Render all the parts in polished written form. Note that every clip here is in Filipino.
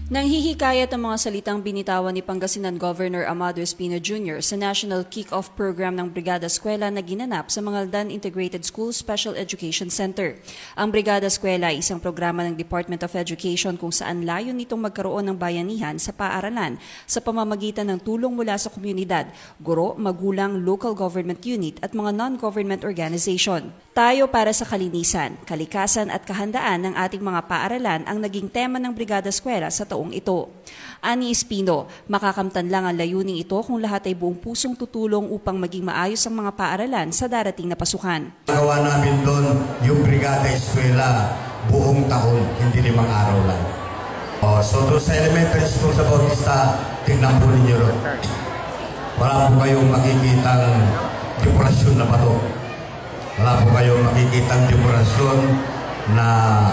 Nanghihikayat ang mga salitang binitawan ni Pangasinan Governor Amado Espino Jr. sa National Kick-Off Program ng Brigada Eskwela na ginanap sa Mangaldan Integrated School Special Education Center. Ang Brigada Eskwela ay isang programa ng Department of Education kung saan layon nitong magkaroon ng bayanihan sa paaralan sa pamamagitan ng tulong mula sa komunidad, guro, magulang, local government unit at mga non-government organization. Tayo para sa kalinisan, kalikasan at kahandaan ng ating mga paaralan ang naging tema ng Brigada Eskwela sa taong ito. Ani Espino, makakamtan lang ang layuning ito kung lahat ay buong pusong tutulong upang maging maayos ang mga paaralan sa darating na pasukan. Nagawa namin doon yung Brigada Eskwela buong taon, hindi 5 araw lang. So doon sa elementary school sa Bautista, tignan po ninyo ron. Wala po kayong makikitang dekorasyon na bato. Wala po kayong makikitang dekorasyon na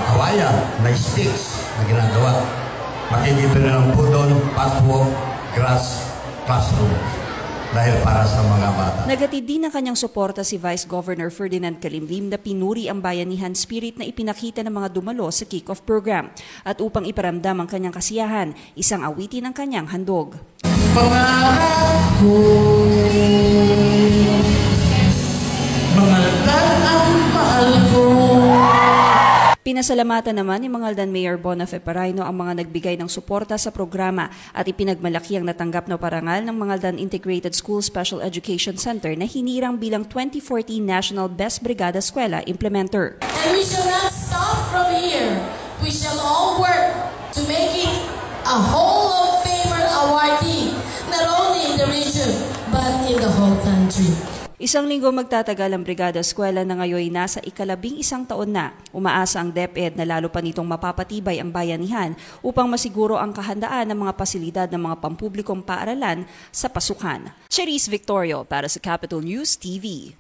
kawayan, na sticks na ginagawa. Makikita na lang po doon, patchwork, grass, classroom. Dahil para sa mga bata. Nagatid din ng kanyang suporta si Vice Governor Ferdinand Calimlim na pinuri ang bayanihan spirit na ipinakita ng mga dumalo sa kick-off program. At upang iparamdam ang kanyang kasiyahan, isang awitin ang kanyang handog. Pangarap ko, Mangaldan ang mahal ko. Pinasalamatan naman ni Mangaldan Mayor Bonafe Paraino ang mga nagbigay ng suporta sa programa at ipinagmalaki ang natanggap na parangal ng Mangaldan Integrated School Special Education Center na hinirang bilang 2014 National Best Brigada Eskwela Implementer. And we shall not stop from here. We shall all work to make it a Hall of Famer awardee, not only in the region, but in the whole country. Isang linggo magtatagal ang Brigada Eskwela na ngayon nasa ika-11 taon na. Umaasa ang DepEd na lalo pa nitong mapapatibay ang bayanihan upang masiguro ang kahandaan ng mga pasilidad ng mga pampublikong paaralan sa pasukan. Cherise Victorio para sa Capital News TV.